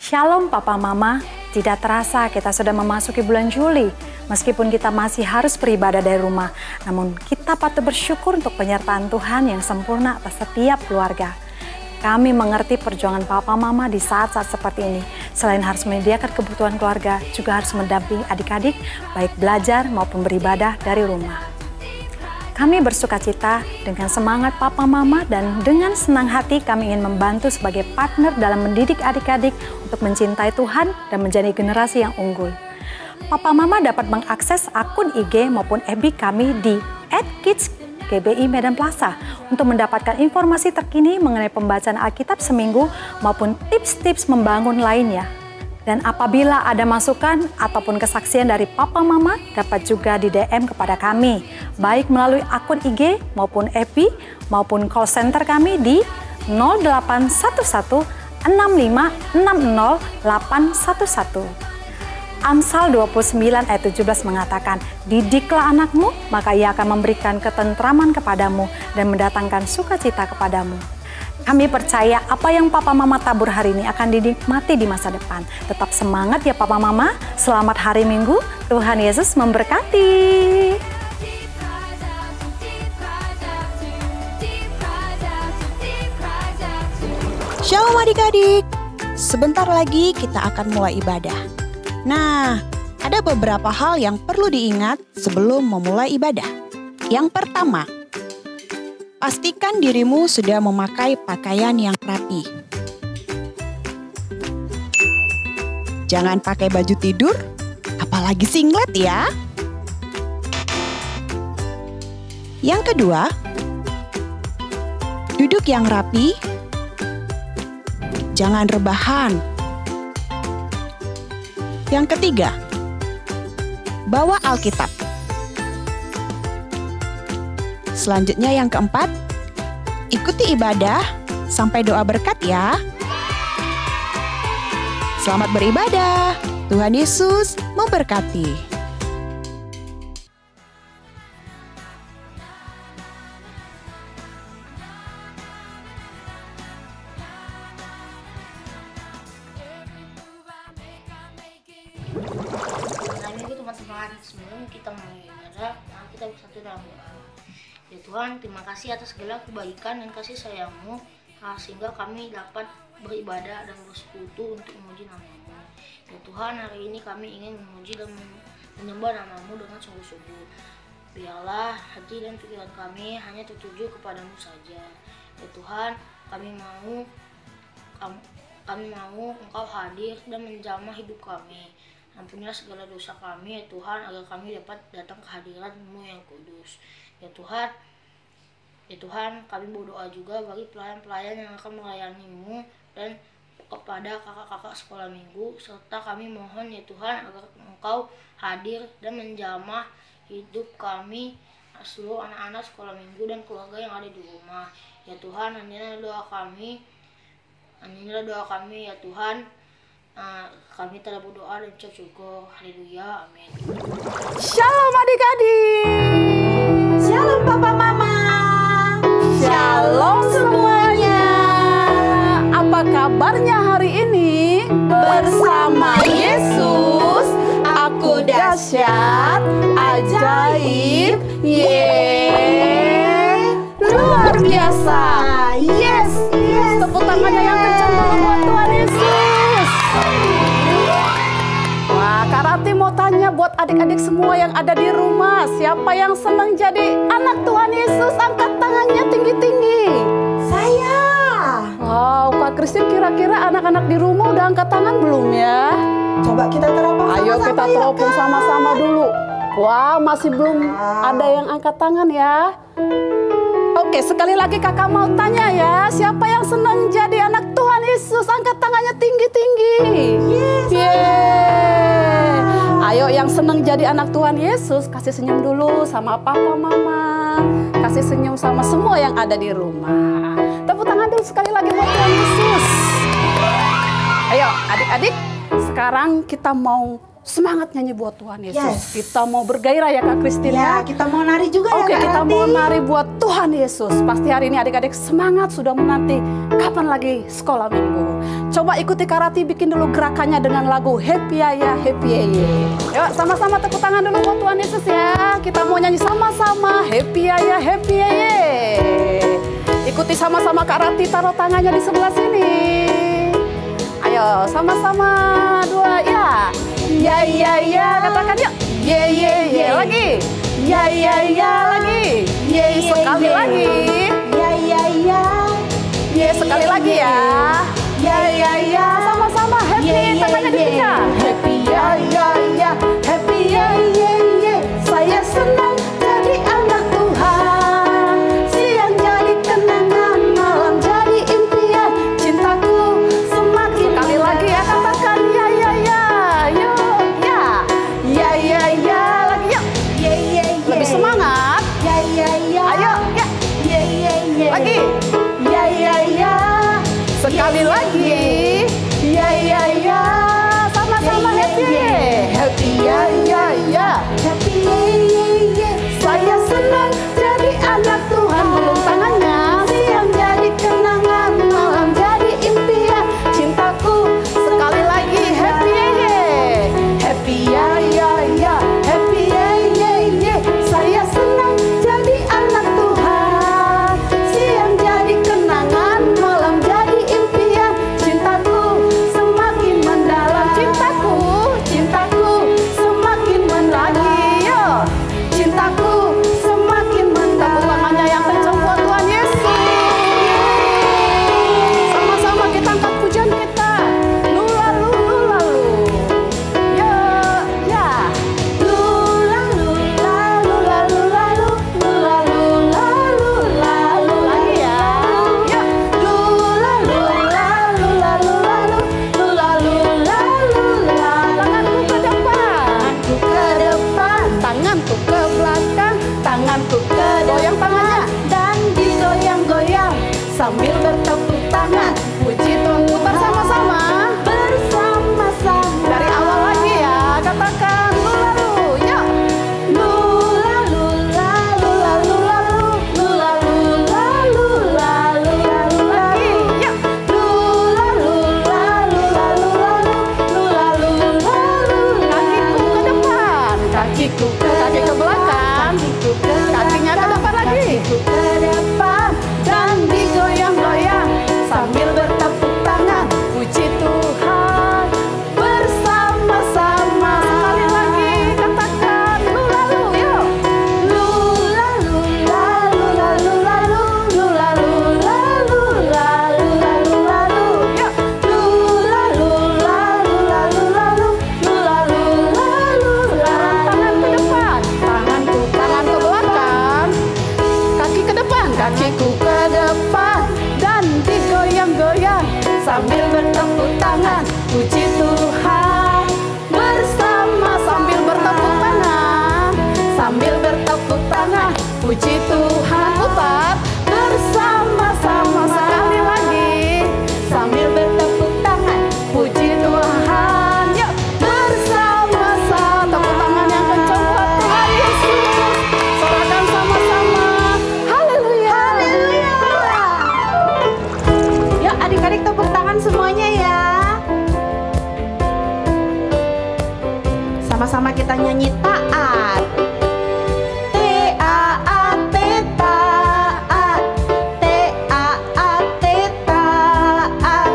Shalom Papa Mama, tidak terasa kita sudah memasuki bulan Juli. Meskipun kita masih harus beribadah dari rumah, namun kita patut bersyukur untuk penyertaan Tuhan yang sempurna atas setiap keluarga. Kami mengerti perjuangan Papa Mama di saat-saat seperti ini. Selain harus menyediakan kebutuhan keluarga, juga harus mendampingi adik-adik, baik belajar maupun beribadah dari rumah. Kami bersukacita dengan semangat Papa Mama dan dengan senang hati kami ingin membantu sebagai partner dalam mendidik adik-adik untuk mencintai Tuhan dan menjadi generasi yang unggul. Papa Mama dapat mengakses akun IG maupun FB kami di @kidsGBI Medan Plaza untuk mendapatkan informasi terkini mengenai pembacaan Alkitab seminggu maupun tips-tips membangun lainnya. Dan apabila ada masukan ataupun kesaksian dari Papa Mama, dapat juga di DM kepada kami, baik melalui akun IG maupun FB maupun call center kami di 0811 65 60 811. Amsal 29 ayat 17 mengatakan, "Didiklah anakmu, maka ia akan memberikan ketentraman kepadamu dan mendatangkan sukacita kepadamu." Kami percaya apa yang Papa Mama tabur hari ini akan dinikmati di masa depan. Tetap semangat ya Papa Mama. Selamat hari Minggu. Tuhan Yesus memberkati. Shalom adik-adik. Sebentar lagi kita akan mulai ibadah. Nah, ada beberapa hal yang perlu diingat sebelum memulai ibadah. Yang pertama, pastikan dirimu sudah memakai pakaian yang rapi. Jangan pakai baju tidur, apalagi singlet ya. Yang kedua, duduk yang rapi, jangan rebahan. Yang ketiga, bawa Alkitab. Selanjutnya yang keempat, ikuti ibadah sampai doa berkat ya. Selamat beribadah. Tuhan Yesus memberkati. Teman-teman, sebelum kita mulai ibadah, kita bersatu dalam doa. Ya Tuhan, terima kasih atas segala kebaikan dan kasih sayang-Mu, sehingga kami dapat beribadah dan bersekutu untuk memuji nama-Mu. Ya Tuhan, hari ini kami ingin memuji dan menyembah nama-Mu dengan sungguh-sungguh. Biarlah hati dan pikiran kami hanya tertuju kepadamu saja. Ya Tuhan, kami mau Engkau hadir dan menjamah hidup kami. Ampunilah segala dosa kami ya Tuhan, agar kami dapat datang ke hadirat-Mu yang kudus. Ya Tuhan, kami berdoa juga bagi pelayan-pelayan yang akan melayani-Mu dan kepada kakak-kakak sekolah minggu, serta kami mohon ya Tuhan agar Engkau hadir dan menjamah hidup kami, seluruh anak-anak sekolah minggu dan keluarga yang ada di rumah. Ya Tuhan, inilah doa kami ya Tuhan. Kami telah berdoa dan ucap syukur. Haleluya, amin. Shalom adik-adik. Shalom Papa Mama. Shalom semuanya. Apa kabarnya hari ini? Bersama Yesus, aku dahsyat, ajaib, luar biasa. Yes. Tepuk tangannya yang kencang dulu buat Tuhan Yesus. Wah, Kak Rati mau tanya buat adik-adik semua yang ada di rumah, siapa yang senang jadi anak Tuhan Yesus? Angkat tangannya tinggi-tinggi. Saya. Wow, Kak Kristin, kira-kira anak-anak di rumah udah angkat tangan belum ya? Coba kita teropong sama-sama. Ayo kita teropong sama-sama dulu. Wah, masih belum ada yang angkat tangan ya. Oke, sekali lagi kakak mau tanya ya, siapa yang senang jadi anak Tuhan Yesus? Angkat tangannya tinggi-tinggi. Ayo yang senang jadi anak Tuhan Yesus, kasih senyum dulu sama Papa Mama. Kasih senyum sama semua yang ada di rumah. Tepuk tangan dulu sekali lagi buat Tuhan Yesus. Ayo adik-adik, sekarang kita mau semangat nyanyi buat Tuhan Yesus. Yes. Kita mau bergairah ya Kak Kristin Ya, kita mau nari juga Oke, ya Kak kita Rati. mau nari buat Tuhan Yesus. Pasti hari ini adik-adik semangat sudah menanti kapan lagi sekolah minggu. Coba ikuti Kak Rati bikin dulu gerakannya dengan lagu Happy Ya Happy Ya. Yuk sama-sama tepuk tangan dulu buat Tuhan Yesus ya. Kita mau nyanyi sama-sama Happy Ya Happy Ya. Ikuti sama-sama Kak Rati, taruh tangannya di sebelah sini. Ayo sama-sama 2 ya. Ya ya ya, katakan yuk. Ya ya ya lagi. Ya ya ya lagi. Ya sekali lagi. Ya ya ya. Ya sekali lagi ya. Ya ya ya, sama-sama happy, tangannya dipindah. Happy ya ya ya, happy ya ya ya. Saya senang jadi anak Tuhan. Siang jadi kenangan, malam jadi impian. Cintaku semakin sekali lagi ya, katakan ya ya ya. Yuk ya. Ya ya ya lagi yuk. Ya ya ya. Lebih semangat. Ya ya ya. Ayo ya. Ya ya ya. Lagi. Ya ya ya. Sekali lagi. Ya ya ya. Sama-sama happy. Happy ya ya ya. Happy ya ya ya. Saya senang jadi anak Tuhan. Belum tangannya. Siang jadi kenangan, malam jadi impian. Cintaku sekali lagi happy ya. Happy ya ya ya. Happy ya ya ya. Saya senang jadi anak Tuhan. Siang jadi kenangan, malam jadi impian. Cintaku semakin mendalam. Cintaku semakin mendalam. Yo, cintaku semakin mendalam. Tangannya yang kencang buat Tuhan Yesus. Sama-sama kita angkat pujian kita. Lulalu, lulalu. Yo, ya. Lulalu, lalu, lalu, lalu, lulalu, lalu, lalu. Lagi ya. Yo, lulalu, lalu, lalu, lalu, lulalu, lalu, lalu. Tanganku ke depan, tanganku ke belakang, tanganku ke goyang tangannya dan digoyang-goyang sambil bertepuk tangan. Puji Tuhan, putar sama-sama. Bersama-sama. Dari awal lagi ya, katakan lulalu, yuk. Lulalu, lalu, lalu, lalu, lulalu, lalu, lalu, lalu lagi, yuk. Lulalu, lalu, lalu, lalu, lulalu, lalu, kakiku ke depan, kaki ke belakang, kakinya ke depan lagi, ke depan dan digoyang-goyang sambil bertepuk tangan. Puji Tuhan bersama-sama. Sekali lagi katakan lulalu, yuk. Lulalu, lalu, lalu, lalu, lulalu, lalu, lalu, lalu, lalu, yuk. Lulalu, lalu, lalu, lalu, lulalu, lalu, tangan ke depan, tangan ke belakang, kaki ke depan, kakiku ke depan dan digoyang-goyang sambil bertepuk tangan. Puji Tuhan bersama sambil bertepuk tangan, sambil bertepuk tangan. Puji Tuhan, putar bersama-sama sekali lagi sambil bertepuk tangan. Puji Tuhan, yuk bersama-sama. Tepuk tangan yang kencang buat Tuhan Yesus. Sorakan sama-sama. Haleluya. Haleluya. Yuk adik-adik tepuk tangan semuanya ya. Sama-sama kita nyanyi taat. T-A-A-T, taat. T-A-A-T, taat.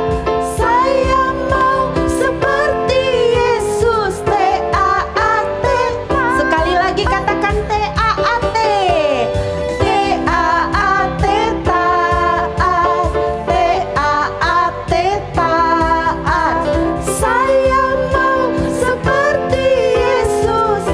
Saya mau seperti Yesus. T-A-A-T. Sekali lagi katakan T-A-A-T. T-A-A-T, taat. T-A-A-T, taat. Saya mau seperti Yesus.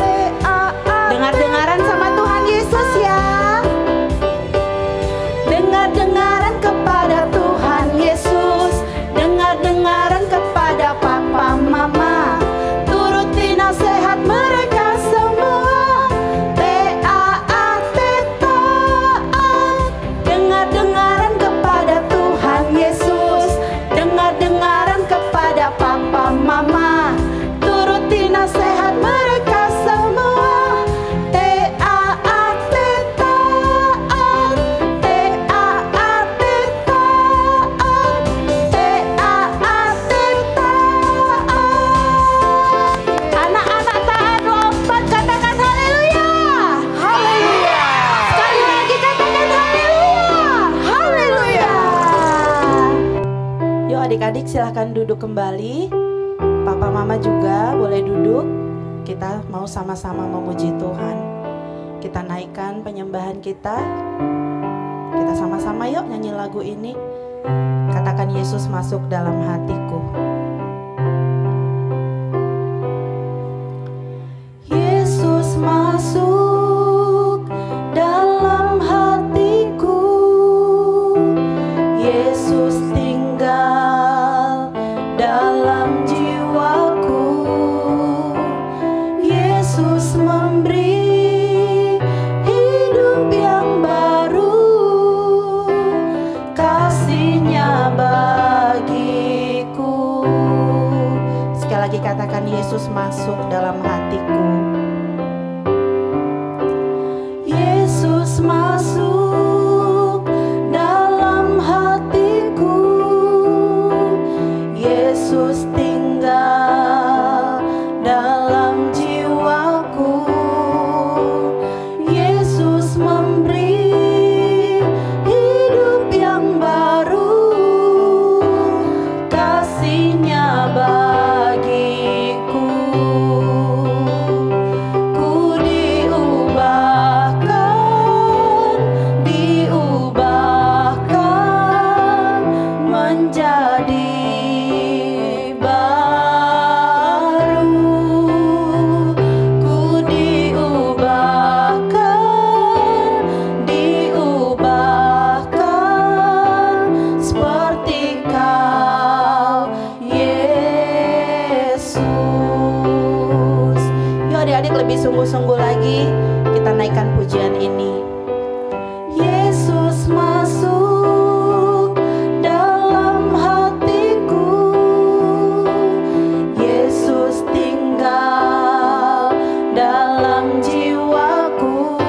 silahkan duduk kembali. Papa Mama juga boleh duduk. Kita mau sama-sama memuji Tuhan. Kita naikkan penyembahan kita. Kita sama-sama yuk nyanyi lagu ini. Katakan Yesus masuk dalam hatiku. Yesus masuk dalam hatiku. Yesus tinggal dalam jiwaku. Yesus memberi hidup yang baru, kasih-Nya bagiku. Sekali lagi katakan Yesus masuk dalam hatiku. Yesus masuk dalam hatiku. Yesus tinggal dalam jiwaku. Yesus memberi hidup yang baru, kasih-Nya bagiku. Ku diubahkan menjadi baru. Ku diubahkan seperti Kau, Yesus. Yuk adik-adik lebih sungguh-sungguh lagi kita naikkan pujian ini. Yesus masuk dalam hatiku. Yesus tinggal dalam jiwaku.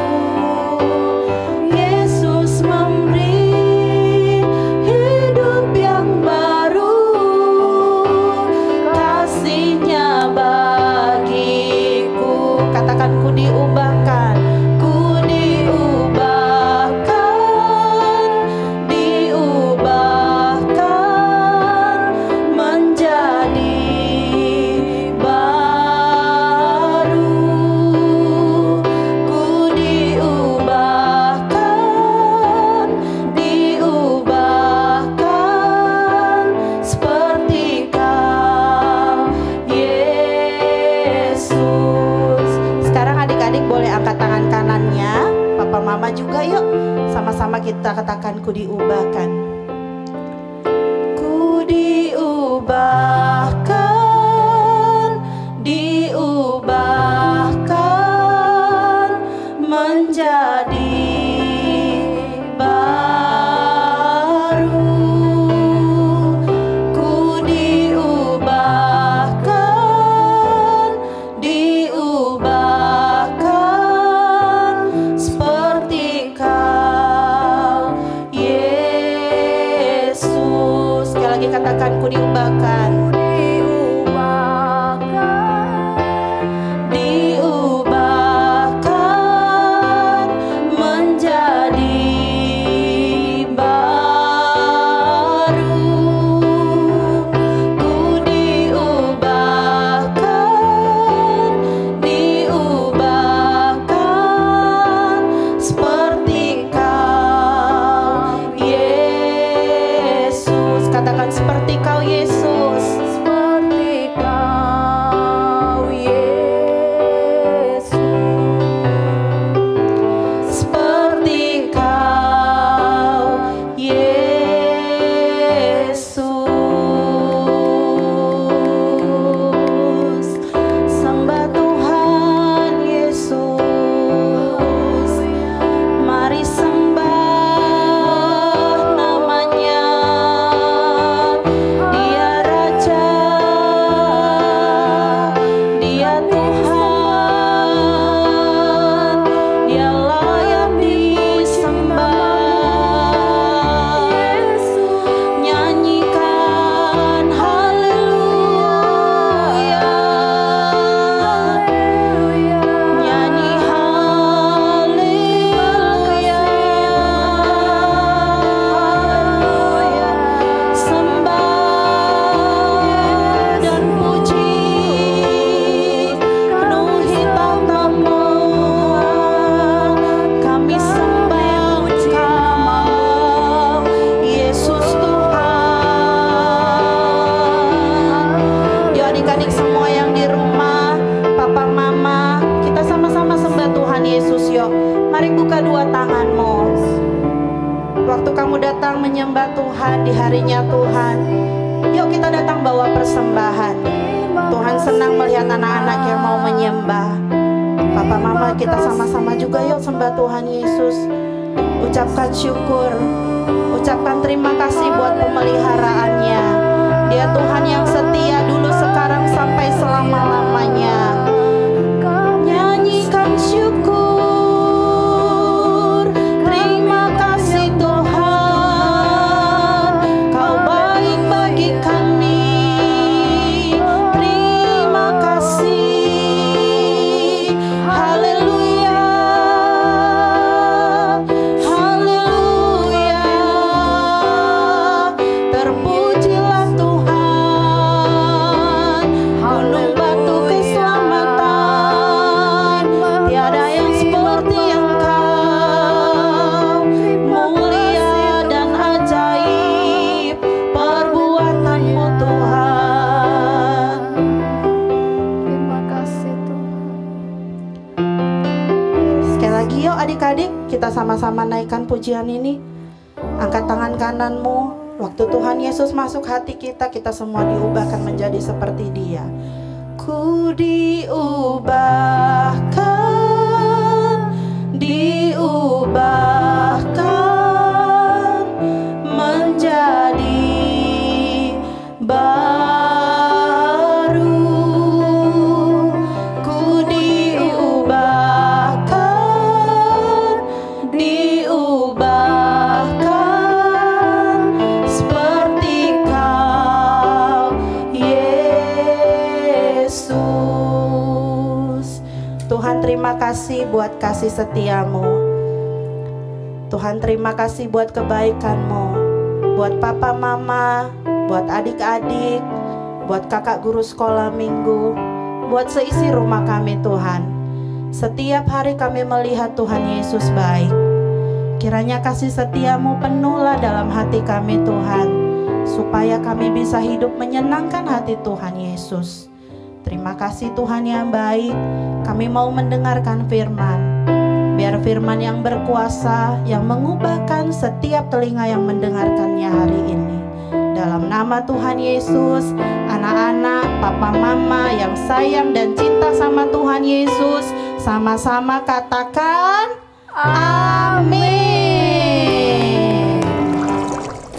Yesus memberi hidup yang baru, kasih-Nya bagiku. Katakan ku diubahkan. Ku diubahkan menjadi baru. Ku diubahkan seperti Kau, Yesus. Sekarang adik-adik boleh angkat tangan kanannya. Papa Mama juga yuk. Sama-sama kita katakan ku diubahkan. Ku diubahkan menjadi baru. Ku diubahkan seperti Kau, Yesus. Sekali lagi katakan ku diubahkan. adik-adik semua yang di rumah, papa mama, kita sama-sama sembah Tuhan Yesus yuk. Mari buka dua tanganmu. Waktu kamu datang menyembah Tuhan di harinya Tuhan, yuk kita datang bawa persembahan. Tuhan senang melihat anak-anak yang mau menyembah. Papa mama, kita sama-sama juga yuk sembah Tuhan Yesus. Ucapkan syukur, ucapkan terima kasih buat pemeliharaannya. Dia Tuhan yang setia dulu, sekarang, sampai selama-lamanya. Nyanyikan syukur, terima kasih Tuhan, Kau baik bagi kami. Terima kasih, haleluya, haleluya. Terpujilah Tuhan, gunung batu keselamatan. Tiada yang seperti Engkau, mulia dan ajaib perbuatanmu Tuhan. Terima kasih Tuhan. Sekali lagi yuk adik-adik, kita sama-sama naikkan pujian ini. Angkat tangan kananmu. Waktu Tuhan Yesus masuk hati kita, kita semua diubahkan menjadi seperti Dia. Ku diubahkan, diubahkan menjadi baru. Ku diubahkan, diubahkan seperti Kau Yesus. Tuhan terima kasih buat kasih setiamu. Tuhan terima kasih buat kebaikan-Mu, buat papa mama, buat adik-adik, buat kakak guru sekolah minggu, buat seisi rumah kami Tuhan. Setiap hari kami melihat Tuhan Yesus baik. Kiranya kasih setiamu penuhlah dalam hati kami Tuhan, supaya kami bisa hidup menyenangkan hati Tuhan Yesus. Terima kasih Tuhan yang baik. Kami mau mendengarkan firman. Biar firman yang berkuasa, yang mengubahkan setiap telinga yang mendengarkannya hari ini. Dalam nama Tuhan Yesus, anak-anak, papa mama yang sayang dan cinta sama Tuhan Yesus, sama-sama katakan amin.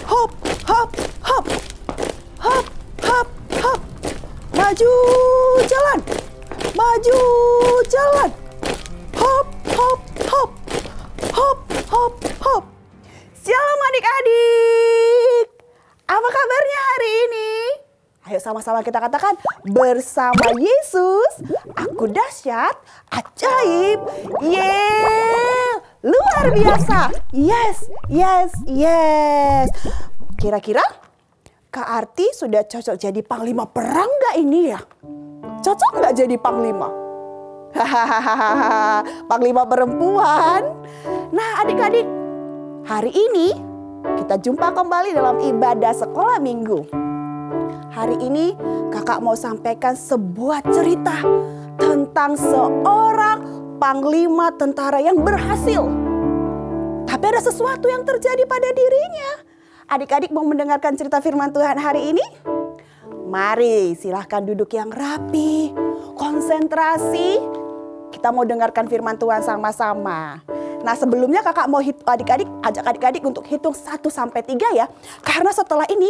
Hop, hop, hop, hop, hop, hop. Maju jalan, maju jalan. Hop, hop, hop, hop, hop, hop. Shalom adik-adik. Apa kabarnya hari ini? Ayo sama-sama kita katakan, bersama Yesus aku dahsyat, ajaib, luar biasa. Yes, yes, yes. Kira-kira Kak Arti sudah cocok jadi panglima perang gak ini ya? Cocok gak jadi panglima? Hahaha, panglima perempuan. Nah adik-adik, hari ini kita jumpa kembali dalam ibadah sekolah minggu. Hari ini kakak mau sampaikan sebuah cerita tentang seorang panglima tentara yang berhasil. Tapi ada sesuatu yang terjadi pada dirinya. Adik-adik mau mendengarkan cerita firman Tuhan hari ini? Mari silahkan duduk yang rapi, konsentrasi. Kita mau dengarkan firman Tuhan sama-sama. Nah sebelumnya kakak mau ajak adik-adik untuk hitung 1 sampai 3 ya. Karena setelah ini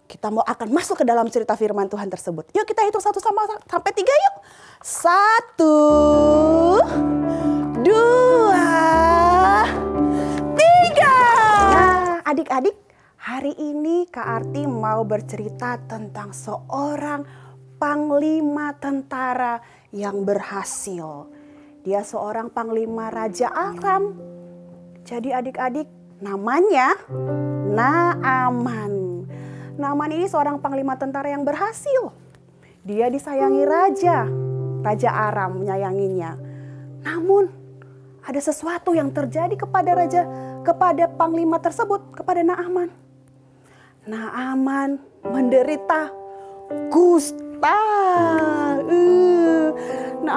kita mau akan masuk ke dalam cerita firman Tuhan tersebut. Yuk kita hitung 1 sampai 3 yuk. 1, 2, 3. Nah adik-adik, hari ini Kak Arti mau bercerita tentang seorang panglima tentara yang berhasil. Dia seorang panglima Raja Aram. Jadi adik-adik, namanya Naaman. Naaman ini seorang panglima tentara yang berhasil. Dia disayangi Raja Aram menyayanginya. Namun ada sesuatu yang terjadi kepada panglima tersebut, kepada Naaman. Naaman menderita kusta.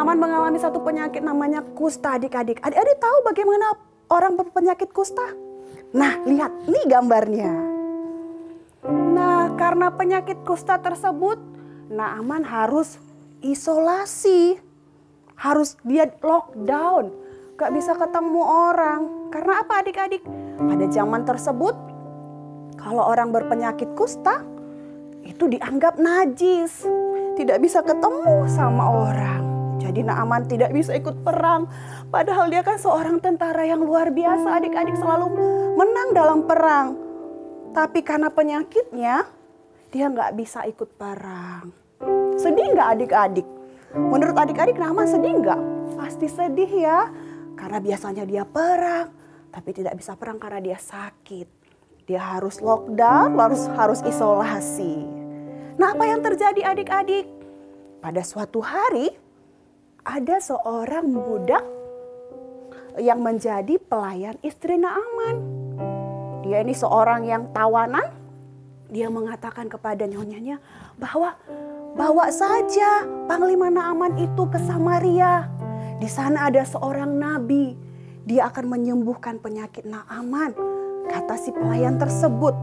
Naaman mengalami satu penyakit namanya kusta adik-adik. Adik-adik tahu bagaimana orang berpenyakit kusta? Nah, lihat, ini gambarnya. Nah, karena penyakit kusta tersebut, Naaman harus isolasi. Harus dia lockdown. Gak bisa ketemu orang. Karena apa adik-adik? Pada zaman tersebut, kalau orang berpenyakit kusta, itu dianggap najis. Tidak bisa ketemu sama orang. Jadi Naaman tidak bisa ikut perang. Padahal dia kan seorang tentara yang luar biasa. Adik-adik selalu menang dalam perang. Tapi karena penyakitnya, dia nggak bisa ikut perang. Sedih nggak adik-adik? Menurut adik-adik Naaman sedih nggak? Pasti sedih ya. Karena biasanya dia perang, tapi tidak bisa perang karena dia sakit. Dia harus lockdown, harus isolasi. Nah, apa yang terjadi adik-adik? Pada suatu hari, ada seorang budak yang menjadi pelayan istri Naaman. Dia ini seorang yang tawanan. Dia mengatakan kepada nyonyanya bahwa bawa saja Panglima Naaman itu ke Samaria. Di sana ada seorang nabi. Dia akan menyembuhkan penyakit Naaman, kata si pelayan tersebut.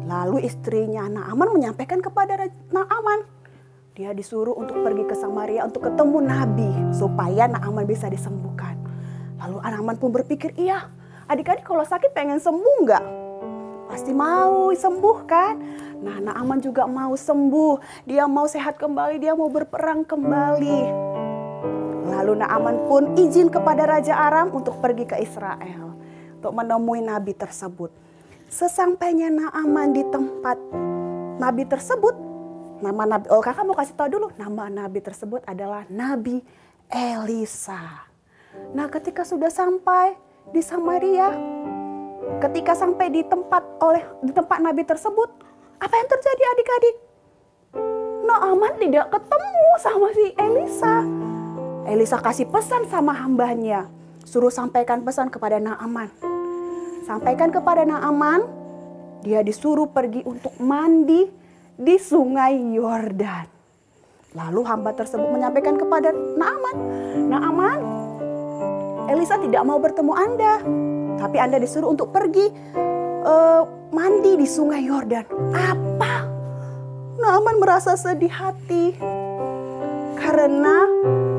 Lalu istrinya Naaman menyampaikan kepada Naaman. Dia disuruh untuk pergi ke Samaria untuk ketemu nabi supaya Naaman bisa disembuhkan. Lalu Naaman pun berpikir, iya, adik-adik kalau sakit pengen sembuh nggak? Pasti mau sembuh kan? Nah, Naaman juga mau sembuh. Dia mau sehat kembali, dia mau berperang kembali. Lalu Naaman pun izin kepada Raja Aram untuk pergi ke Israel. Untuk menemui nabi tersebut. Sesampainya Naaman di tempat nabi tersebut. Nama nabi, kakak mau kasih tahu dulu. Nama nabi tersebut adalah Nabi Elisa. Nah, ketika sudah sampai di Samaria. Ketika sampai di tempat nabi tersebut. Apa yang terjadi adik-adik? Naaman tidak ketemu sama si Elisa. Elisa kasih pesan sama hambanya. Suruh sampaikan pesan kepada Naaman. Sampaikan kepada Naaman. Dia disuruh pergi untuk mandi di sungai Yordan. Lalu hamba tersebut menyampaikan kepada Naaman. Naaman, Elisa tidak mau bertemu Anda. Tapi Anda disuruh untuk pergi mandi di sungai Yordan. Apa? Naaman merasa sedih hati. Karena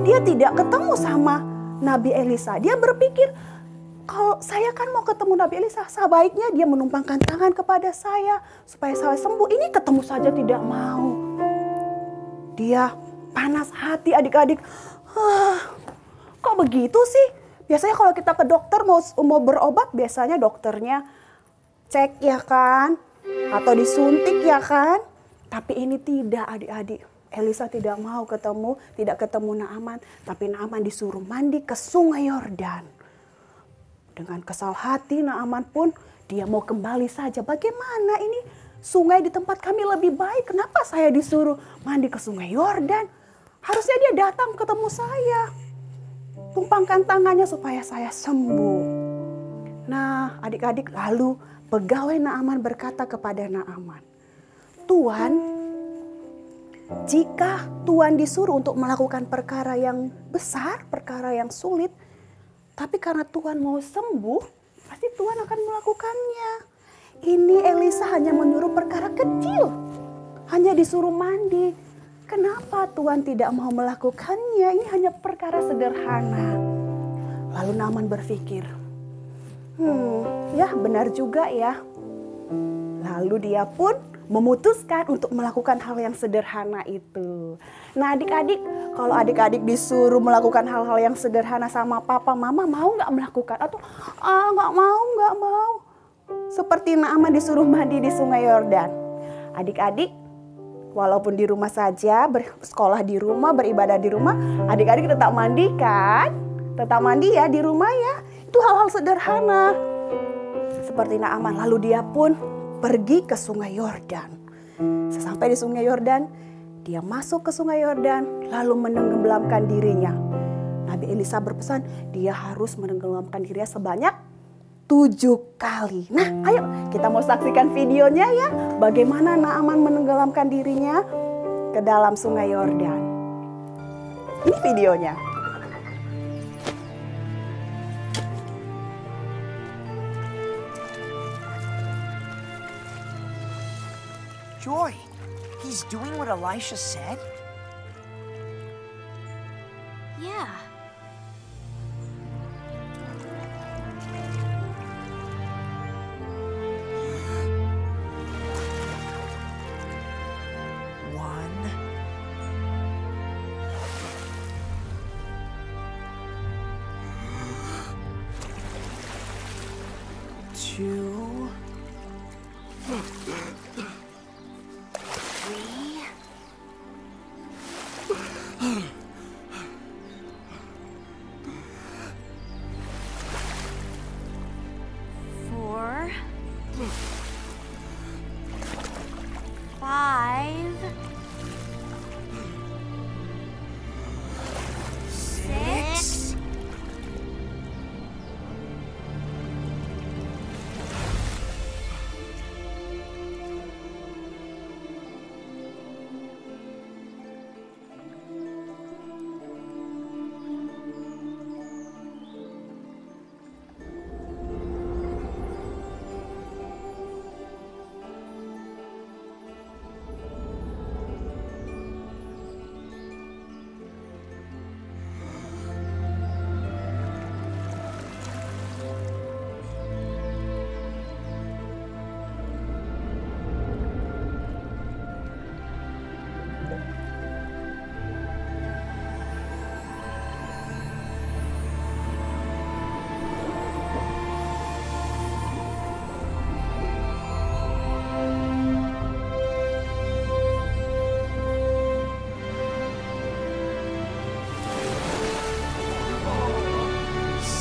dia tidak ketemu sama Nabi Elisa. Dia berpikir, kalau saya kan mau ketemu Nabi Elisa, sebaiknya dia menumpangkan tangan kepada saya supaya saya sembuh. Ini ketemu saja tidak mau. Dia panas hati adik-adik. Kok begitu sih? Biasanya kalau kita ke dokter mau berobat, biasanya dokternya cek ya kan? Atau disuntik ya kan? Tapi ini tidak adik-adik. Elisa tidak mau tidak ketemu Naaman. Tapi Naaman disuruh mandi ke sungai Yordan. Dengan kesal hati Naaman pun dia mau kembali saja. Bagaimana ini sungai di tempat kami lebih baik. Kenapa saya disuruh mandi ke sungai Yordan? Harusnya dia datang ketemu saya. Tumpangkan tangannya supaya saya sembuh. Nah adik-adik, lalu pegawai Naaman berkata kepada Naaman. Tuan, jika Tuan disuruh untuk melakukan perkara yang besar, perkara yang sulit, tapi karena Tuhan mau sembuh, pasti Tuhan akan melakukannya. Ini Elisa hanya menyuruh perkara kecil, hanya disuruh mandi. Kenapa Tuhan tidak mau melakukannya? Ini hanya perkara sederhana. Lalu Naaman berpikir, ya benar juga ya. Lalu dia pun memutuskan untuk melakukan hal yang sederhana itu. Nah adik-adik, kalau adik-adik disuruh melakukan hal-hal yang sederhana sama papa mama, mau nggak melakukan? Atau nggak mau. Seperti Naaman disuruh mandi di sungai Yordan. Adik-adik, walaupun di rumah saja, bersekolah di rumah, beribadah di rumah, adik-adik tetap mandi kan? Tetap mandi ya di rumah ya. Itu hal-hal sederhana. Seperti Naaman, lalu dia pun pergi ke sungai Yordan. Sesampai di sungai Yordan, dia masuk ke sungai Yordan lalu menenggelamkan dirinya. Nabi Elisa berpesan dia harus menenggelamkan dirinya sebanyak 7 kali. Nah ayo kita mau saksikan videonya ya. Bagaimana Naaman menenggelamkan dirinya ke dalam sungai Yordan. Ini videonya. Joy, he's doing what Elisha said? Yeah. One. Two. Three. Four. Five. Six.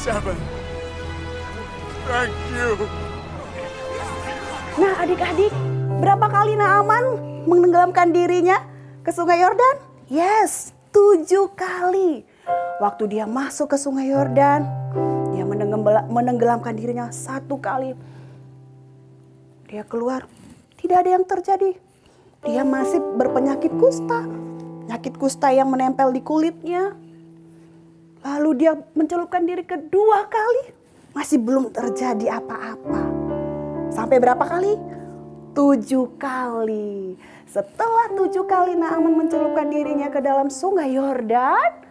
7. Thank you. Nah adik-adik, berapa kali Naaman menenggelamkan dirinya ke sungai Yordan? Yes, 7 kali. Waktu dia masuk ke sungai Yordan, dia menenggelamkan dirinya 1 kali. Dia keluar, tidak ada yang terjadi. Dia masih berpenyakit kusta. Penyakit kusta yang menempel di kulitnya. Lalu dia mencelupkan diri kedua kali. Masih belum terjadi apa-apa. Sampai berapa kali? 7 kali. Setelah 7 kali Naaman mencelupkan dirinya ke dalam sungai Yordan,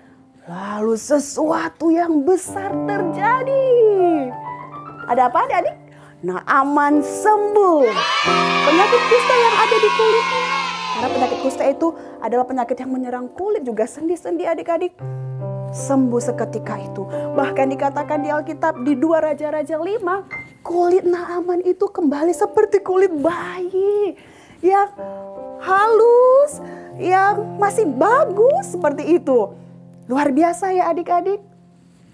lalu sesuatu yang besar terjadi. Ada apa adik-adik? Naaman sembuh. Penyakit kusta yang ada di kulitnya. Karena penyakit kusta itu adalah penyakit yang menyerang kulit, juga sendi-sendi adik-adik. Sembuh seketika itu. Bahkan dikatakan di Alkitab di 2 Raja-Raja 5, kulit Naaman itu kembali seperti kulit bayi. Yang halus, yang masih bagus seperti itu. Luar biasa ya adik-adik.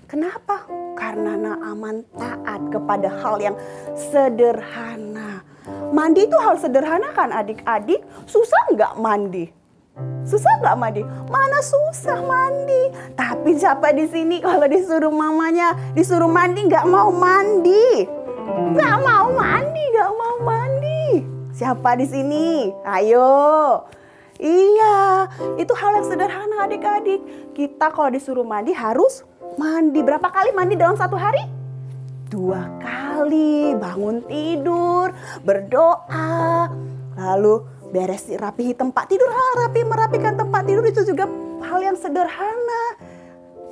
Kenapa? Karena Naaman taat kepada hal yang sederhana. Mandi itu hal sederhana kan adik-adik? Susah nggak mandi? Susah nggak mandi? Mana susah mandi. Tapi siapa di sini kalau disuruh mamanya disuruh mandi nggak mau mandi? Nggak mau mandi, nggak mau mandi. Siapa di sini? Ayo. Iya, itu hal yang sederhana adik-adik. Kita kalau disuruh mandi harus mandi. Berapa kali mandi dalam 1 hari? 2 kali. Bangun tidur, berdoa, lalu rapihi tempat tidur. Merapikan tempat tidur itu juga hal yang sederhana.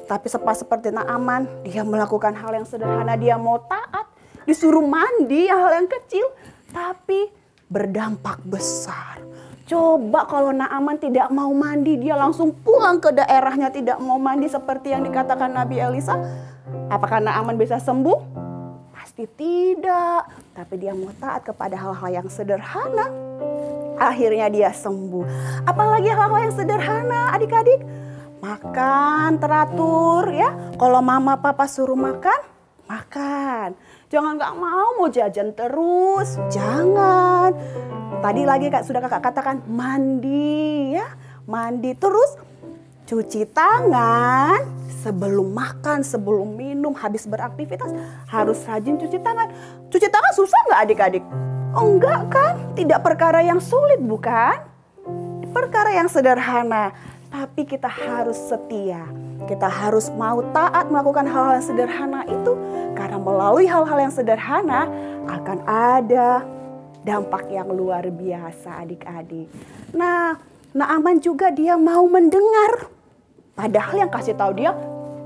Tapi seperti Naaman, dia melakukan hal yang sederhana. Dia mau taat, disuruh mandi hal yang kecil, tapi berdampak besar. Coba kalau Naaman tidak mau mandi, dia langsung pulang ke daerahnya tidak mau mandi seperti yang dikatakan Nabi Elisa. Apakah Naaman bisa sembuh? Pasti tidak. Tapi dia mau taat kepada hal-hal yang sederhana. Akhirnya dia sembuh. Apalagi hal-hal yang sederhana adik-adik. Makan teratur ya. Kalau mama papa suruh makan, makan. Jangan nggak mau jajan terus. Jangan. Tadi lagi sudah kakak katakan mandi ya. Mandi terus. Cuci tangan sebelum makan, sebelum minum, habis beraktivitas. Harus rajin cuci tangan. Cuci tangan susah nggak adik-adik? Oh enggak kan? Tidak perkara yang sulit bukan? Perkara yang sederhana. tapi kita harus setia. Kita harus mau taat melakukan hal-hal yang sederhana itu, karena melalui hal-hal yang sederhana akan ada dampak yang luar biasa adik-adik. Nah, Naaman juga dia mau mendengar. Padahal yang kasih tahu dia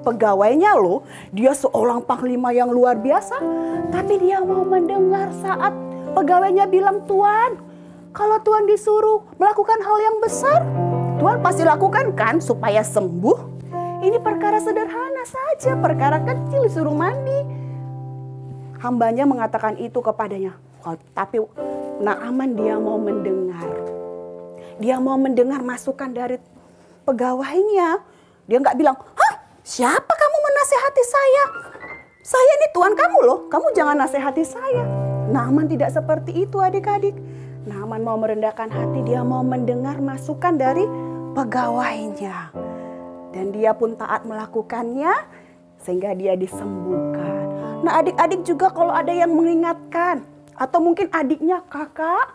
pegawainya loh. Dia seorang panglima yang luar biasa. Tapi dia mau mendengar saat pegawainya bilang, Tuan, kalau Tuan disuruh melakukan hal yang besar, Tuan pasti lakukan kan supaya sembuh. Ini perkara sederhana saja, perkara kecil disuruh mandi. Hambanya mengatakan itu kepadanya. Tapi Naaman dia mau mendengar. Dia mau mendengar masukan dari pegawainya. Dia nggak bilang, hah, siapa kamu menasehati saya? Saya ini tuan kamu loh, kamu jangan nasihati saya. Naaman tidak seperti itu adik-adik. Naaman mau merendahkan hati, dia mau mendengar masukan dari pegawainya. Dan dia pun taat melakukannya sehingga dia disembuhkan. Nah adik-adik juga kalau ada yang mengingatkan, atau mungkin adiknya, kakak,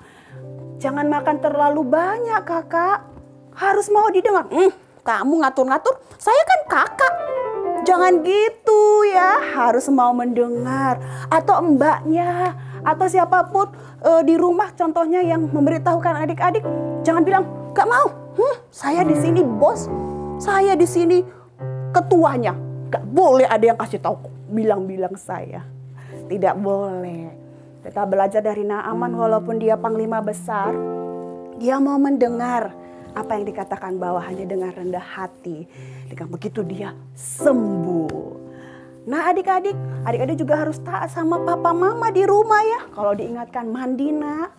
jangan makan terlalu banyak kakak. Harus mau didengar. Kamu ngatur-ngatur, saya kan kakak. Jangan gitu ya, harus mau mendengar. Atau mbaknya, atau siapapun di rumah contohnya yang memberitahukan adik-adik. Jangan bilang, gak mau. Saya di sini bos, saya di sini ketuanya. Gak boleh ada yang kasih tahu, bilang-bilang saya. Tidak boleh. Kita belajar dari Naaman walaupun dia panglima besar, dia mau mendengar apa yang dikatakan bawahannya dengan rendah hati. Dengan begitu dia sembuh. Nah adik-adik juga harus taat sama papa mama di rumah ya. Kalau diingatkan mandi nak,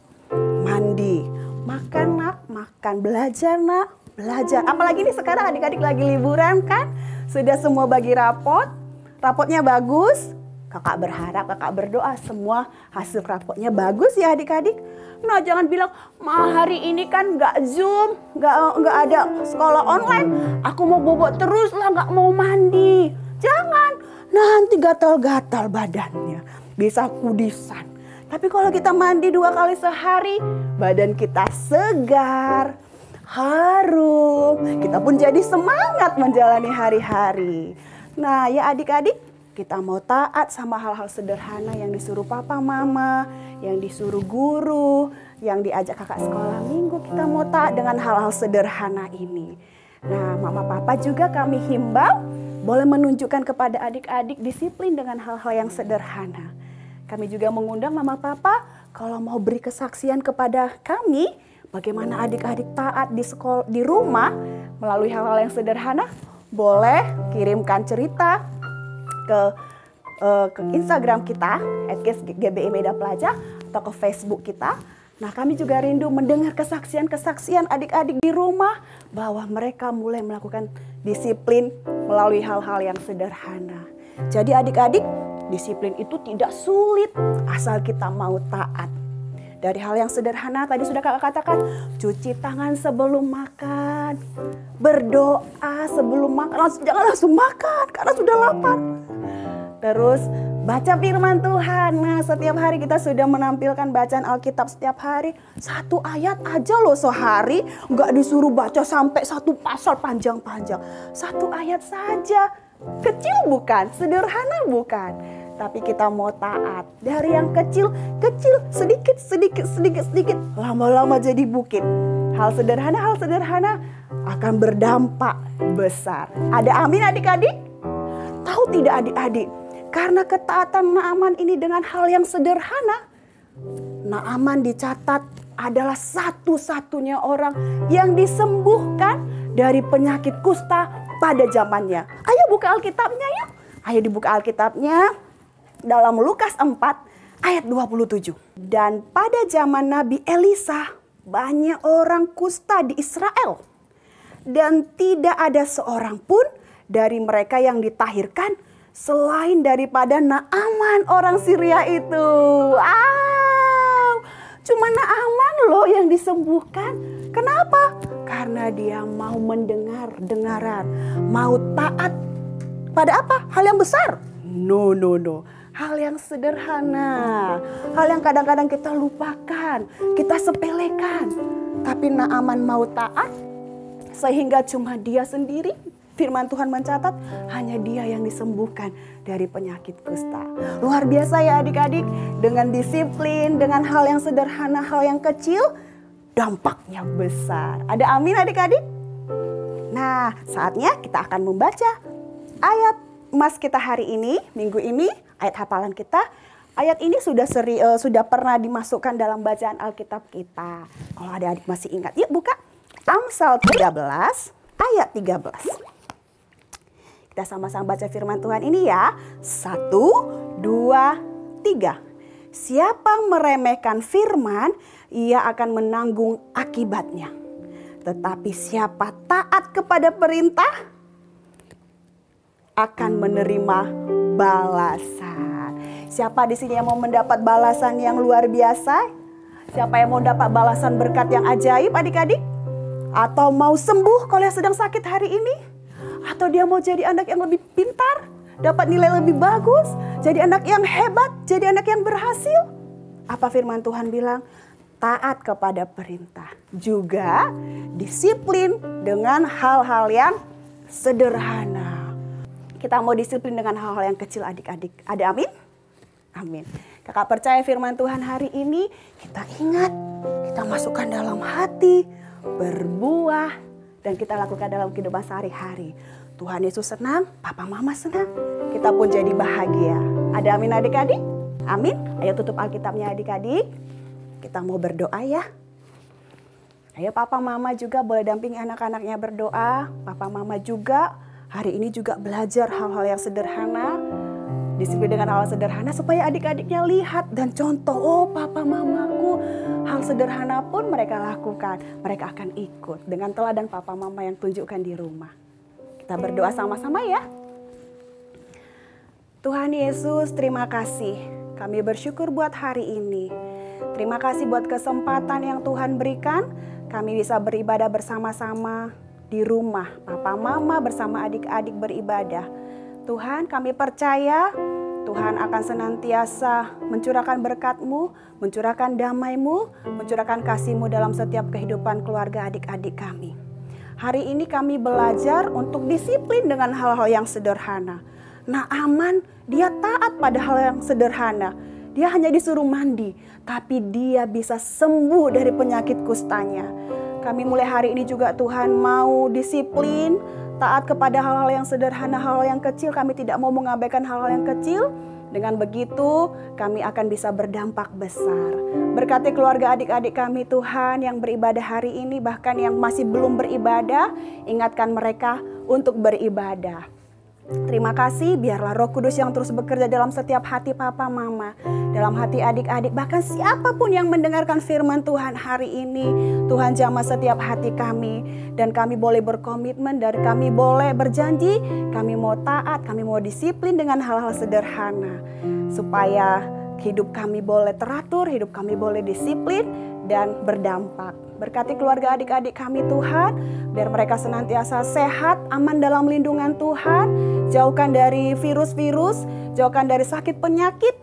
mandi. Makan nak, makan. Belajar nak, belajar. Apalagi ini sekarang adik-adik lagi liburan kan. Sudah semua bagi rapot, rapotnya bagus. Kakak berharap, kakak berdoa semua hasil rapotnya bagus ya adik-adik. Nah jangan bilang, hari ini kan nggak Zoom, nggak ada sekolah online. Aku mau bobok terus lah, nggak mau mandi. Jangan, nanti gatal-gatal badannya, bisa kudisan. Tapi kalau kita mandi 2 kali sehari, badan kita segar, harum. Kita pun jadi semangat menjalani hari-hari. Nah ya adik-adik, kita mau taat sama hal-hal sederhana yang disuruh papa mama, yang disuruh guru, yang diajak kakak sekolah minggu. Kita mau taat dengan hal-hal sederhana ini. Nah mama papa juga kami himbau boleh menunjukkan kepada adik-adik disiplin dengan hal-hal yang sederhana. Kami juga mengundang mama papa kalau mau beri kesaksian kepada kami bagaimana adik-adik taat di sekolah, di rumah melalui hal-hal yang sederhana, boleh kirimkan cerita ke Instagram kita @GBI-MedaPelajar atau ke Facebook kita. Nah kami juga rindu mendengar kesaksian-kesaksian adik-adik di rumah bahwa mereka mulai melakukan disiplin melalui hal-hal yang sederhana. Jadi adik-adik, disiplin itu tidak sulit asal kita mau taat. Dari hal yang sederhana tadi sudah kakak katakan, cuci tangan sebelum makan, berdoa sebelum makan, jangan langsung makan karena sudah lapar. Terus baca firman Tuhan. Nah setiap hari kita sudah menampilkan bacaan Alkitab setiap hari. 1 ayat aja loh sehari, nggak disuruh baca sampai 1 pasal panjang-panjang. 1 ayat saja, kecil bukan, sederhana bukan. Tapi kita mau taat. Dari yang kecil, sedikit, lama-lama jadi bukit. Hal sederhana akan berdampak besar. Ada amin adik-adik? Tahu tidak adik-adik? Karena ketaatan Naaman ini dengan hal yang sederhana, Naaman dicatat adalah satu-satunya orang yang disembuhkan dari penyakit kusta pada zamannya. Ayo buka Alkitabnya ya. Ayo dibuka Alkitabnya. Dalam Lukas 4 ayat 27. Dan pada zaman Nabi Elisa banyak orang kusta di Israel. Dan tidak ada seorang pun dari mereka yang ditahirkan selain daripada Naaman orang Syria itu. Wow, cuma Naaman loh yang disembuhkan. Kenapa? Karena dia mau mendengar-dengaran. Mau taat pada apa? Hal yang besar? No. Hal yang sederhana, hal yang kadang-kadang kita lupakan, kita sepelekan. Tapi Naaman mau taat Sehingga cuma dia sendiri, firman Tuhan mencatat, hanya dia yang disembuhkan dari penyakit kusta. Luar biasa ya adik-adik, dengan disiplin, dengan hal yang sederhana, hal yang kecil, dampaknya besar. Ada amin adik-adik? Nah, saatnya kita akan membaca ayat emas kita hari ini, minggu ini, ayat hafalan kita. Ayat ini sudah pernah dimasukkan dalam bacaan Alkitab kita. Kalau ada adik masih ingat, yuk buka. Amsal 13 ayat 13. Kita sama-sama baca firman Tuhan ini ya. 1, 2, 3. Siapa meremehkan firman, ia akan menanggung akibatnya. Tetapi siapa taat kepada perintah, akan menerima balasan. Siapa di sini yang mau mendapat balasan yang luar biasa? Siapa yang mau dapat balasan berkat yang ajaib adik-adik? Atau mau sembuh kalau yang sedang sakit hari ini? Atau dia mau jadi anak yang lebih pintar, dapat nilai lebih bagus, jadi anak yang hebat, jadi anak yang berhasil? Apa firman Tuhan bilang? Taat kepada perintah. Juga disiplin dengan hal-hal yang sederhana. Kita mau disiplin dengan hal-hal yang kecil adik-adik. Ada amin? Amin. Kakak percaya firman Tuhan hari ini kita ingat, kita masukkan dalam hati, berbuah, dan kita lakukan dalam kehidupan sehari-hari. Tuhan Yesus senang, Papa Mama senang, kita pun jadi bahagia. Ada amin adik-adik? Amin. Ayo tutup Alkitabnya adik-adik. Kita mau berdoa ya. Ayo Papa Mama juga boleh dampingi anak-anaknya berdoa. Papa Mama juga hari ini juga belajar hal-hal yang sederhana. Disiplin dengan hal sederhana supaya adik-adiknya lihat dan contoh. Oh Papa Mamaku, hal sederhana pun mereka lakukan. Mereka akan ikut dengan teladan Papa Mama yang tunjukkan di rumah. Kita berdoa sama-sama ya. Tuhan Yesus, terima kasih. Kami bersyukur buat hari ini. Terima kasih buat kesempatan yang Tuhan berikan. Kami bisa beribadah bersama-sama di rumah. Papa Mama bersama adik-adik beribadah. Tuhan, kami percaya Tuhan akan senantiasa mencurahkan berkat-Mu, mencurahkan damai-Mu, mencurahkan kasih-Mu dalam setiap kehidupan keluarga adik-adik kami. Hari ini kami belajar untuk disiplin dengan hal-hal yang sederhana. Nah Aman, dia taat pada hal yang sederhana. Dia hanya disuruh mandi, tapi dia bisa sembuh dari penyakit kustanya. Kami mulai hari ini juga Tuhan mau disiplin, taat kepada hal-hal yang sederhana, hal-hal yang kecil. Kami tidak mau mengabaikan hal-hal yang kecil. Dengan begitu kami akan bisa berdampak besar. Berkati keluarga adik-adik kami Tuhan yang beribadah hari ini, bahkan yang masih belum beribadah, ingatkan mereka untuk beribadah. Terima kasih, biarlah Roh Kudus yang terus bekerja dalam setiap hati Papa Mama, dalam hati adik-adik, bahkan siapapun yang mendengarkan firman Tuhan hari ini. Tuhan jamah setiap hati kami, dan kami boleh berkomitmen, dan kami boleh berjanji, kami mau taat, kami mau disiplin dengan hal-hal sederhana, supaya hidup kami boleh teratur, hidup kami boleh disiplin dan berdampak. Berkati keluarga adik-adik kami Tuhan, biar mereka senantiasa sehat, aman dalam lindungan Tuhan. Jauhkan dari virus-virus, jauhkan dari sakit penyakit.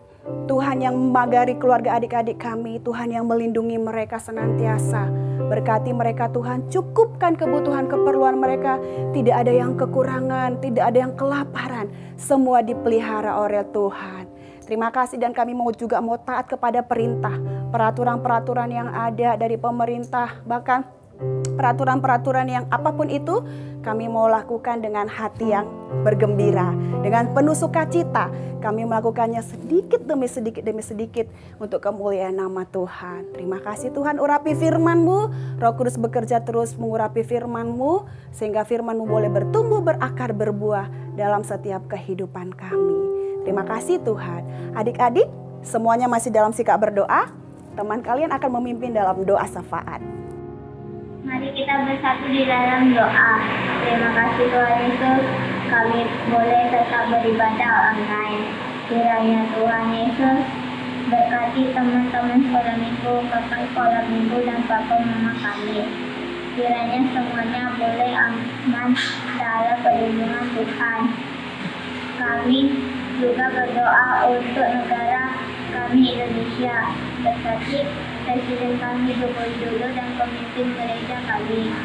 Tuhan yang memagari keluarga adik-adik kami, Tuhan yang melindungi mereka senantiasa. Berkati mereka Tuhan, cukupkan kebutuhan keperluan mereka. Tidak ada yang kekurangan, tidak ada yang kelaparan. Semua dipelihara oleh Tuhan. Terima kasih, dan kami juga mau taat kepada perintah, peraturan-peraturan yang ada dari pemerintah, bahkan peraturan-peraturan yang apapun itu, kami mau lakukan dengan hati yang bergembira, dengan penuh sukacita. Kami melakukannya sedikit demi sedikit demi sedikit untuk kemuliaan nama Tuhan. Terima kasih Tuhan, urapi firman-Mu, Roh Kudus bekerja terus mengurapi firman-Mu, sehingga firman-Mu boleh bertumbuh, berakar, berbuah dalam setiap kehidupan kami. Terima kasih Tuhan. Adik-adik, semuanya masih dalam sikap berdoa. Teman kalian akan memimpin dalam doa syafaat. Mari kita bersatu di dalam doa. Terima kasih Tuhan Yesus, kami boleh tetap beribadah online. Kiranya Tuhan Yesus berkati teman-teman sekolah minggu, kakak sekolah minggu, dan papa mama kami. Kiranya semuanya boleh aman dalam perlindungan Tuhan. Kami juga berdoa untuk negara kami Indonesia, berkati Presiden kami Joko Widodo dan pemimpin gereja kami.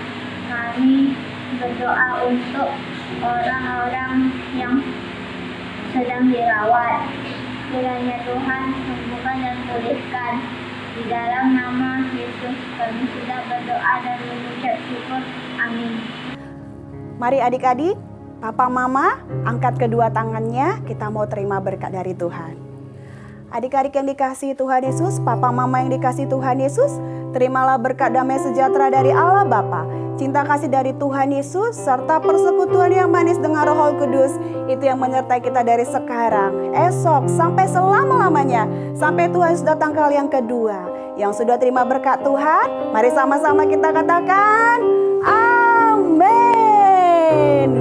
kami berdoa untuk orang-orang yang sedang dirawat. Kiranya Tuhan sembuhkan dan pulihkan. Di dalam nama Yesus kami sudah berdoa dan mengucap syukur. Amin. Mari adik-adik, Papa Mama angkat kedua tangannya, kita mau terima berkat dari Tuhan. Adik-adik yang dikasihi Tuhan Yesus, Papa Mama yang dikasihi Tuhan Yesus, terimalah berkat damai sejahtera dari Allah Bapa, cinta kasih dari Tuhan Yesus, serta persekutuan yang manis dengan Roh Kudus, itu yang menyertai kita dari sekarang, esok, sampai selama-lamanya, sampai Tuhan Yesus datang kali yang kedua. Yang sudah terima berkat Tuhan, mari sama-sama kita katakan, amin.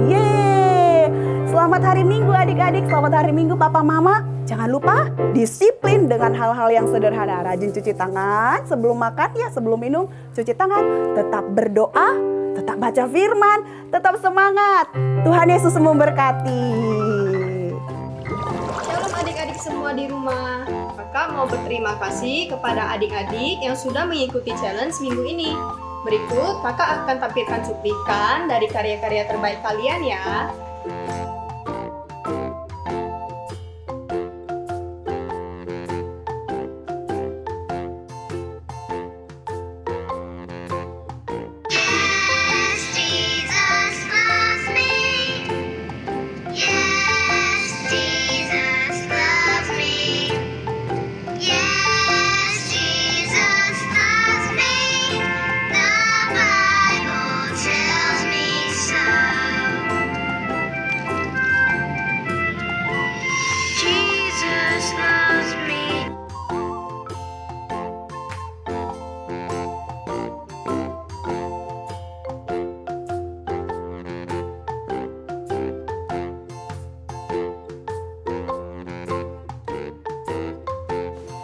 Yeay. Selamat hari Minggu adik-adik, selamat hari Minggu Papa Mama. Jangan lupa disiplin dengan hal-hal yang sederhana. Rajin cuci tangan sebelum makan ya, sebelum minum cuci tangan. Tetap berdoa, tetap baca firman, tetap semangat. Tuhan Yesus memberkati. Shalom adik-adik semua di rumah. Kakak mau berterima kasih kepada adik-adik yang sudah mengikuti challenge minggu ini. Berikut kakak akan tampilkan cuplikan dari karya-karya terbaik kalian ya.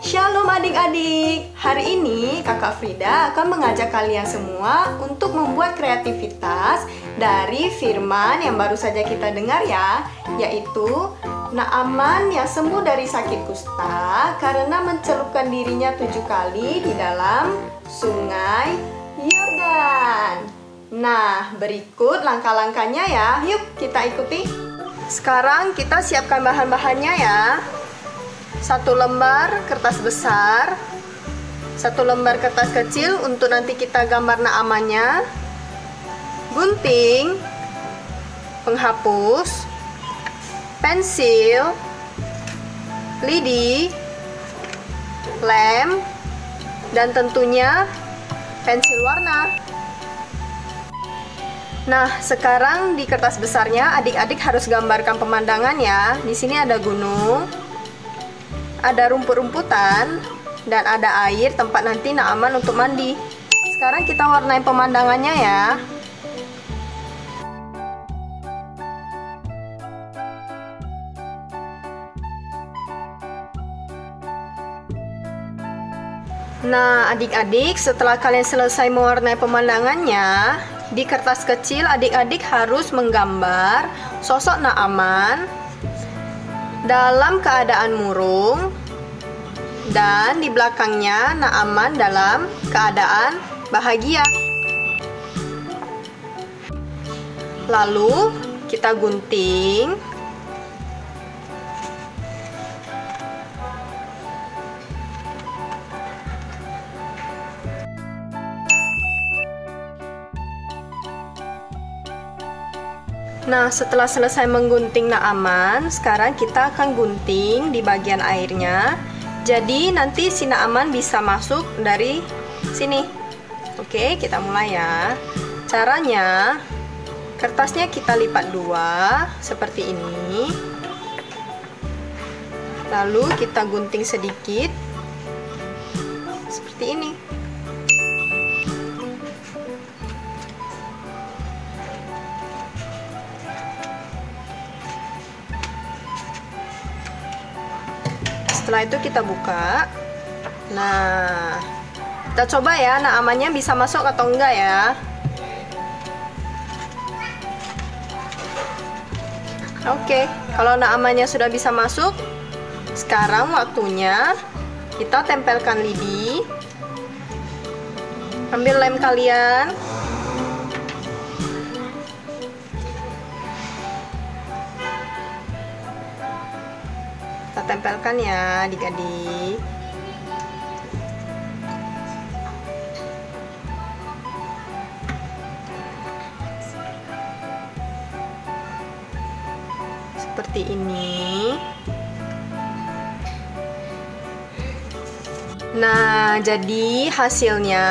Shalom adik-adik, hari ini Kakak Frida akan mengajak kalian semua untuk membuat kreativitas dari firman yang baru saja kita dengar ya, yaitu Naaman yang sembuh dari sakit kusta karena mencelupkan dirinya 7 kali di dalam sungai Yordan. Nah, berikut langkah-langkahnya ya, yuk kita ikuti. Sekarang kita siapkan bahan-bahannya ya. 1 lembar kertas besar, 1 lembar kertas kecil untuk nanti kita gambar Naamannya, gunting, penghapus, pensil, lidi, lem, dan tentunya pensil warna. Nah, sekarang di kertas besarnya adik-adik harus gambarkan pemandangan ya. Di sini ada gunung, ada rumput-rumputan, dan ada air tempat nanti Naaman untuk mandi. Sekarang kita warnai pemandangannya ya. Nah, adik-adik, setelah kalian selesai mewarnai pemandangannya, di kertas kecil adik-adik harus menggambar sosok Naaman dalam keadaan murung, dan di belakangnya Naaman dalam keadaan bahagia. Lalu kita gunting. Nah, setelah selesai menggunting Naaman, sekarang kita akan gunting di bagian airnya. Jadi nanti si Naaman bisa masuk dari sini. Oke, kita mulai ya. Caranya, kertasnya kita lipat 2 seperti ini. Lalu kita gunting sedikit seperti ini. Setelah itu kita buka. Nah, kita coba ya Naamannya bisa masuk atau enggak ya. Oke, kalau Naamannya sudah bisa masuk, sekarang waktunya kita tempelkan lidi. Ambil lem kalian. kita tempelkan ya adik-adik. Seperti ini. Nah, jadi hasilnya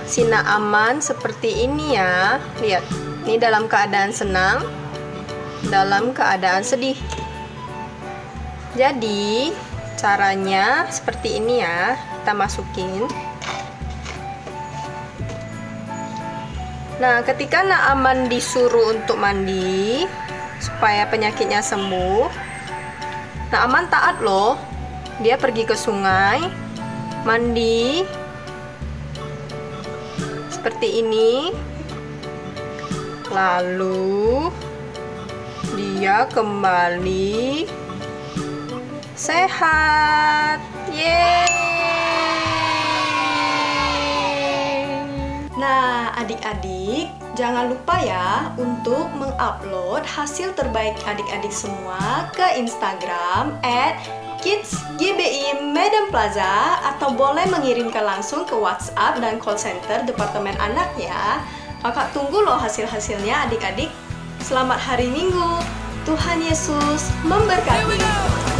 si Naaman seperti ini ya. Lihat, ini dalam keadaan senang, dalam keadaan sedih. Jadi, caranya seperti ini ya. Kita masukin. Nah, ketika Naaman disuruh untuk mandi supaya penyakitnya sembuh, Naaman taat loh. Dia pergi ke sungai, mandi seperti ini, lalu dia kembali sehat. Yeay! Nah, adik-adik, jangan lupa ya untuk mengupload hasil terbaik adik-adik semua ke Instagram @kidsgbi Medan Plaza, atau boleh mengirimkan langsung ke WhatsApp dan call center Departemen Anak ya. Kakak tunggu loh hasil-hasilnya adik-adik. Selamat hari Minggu. Tuhan Yesus memberkati.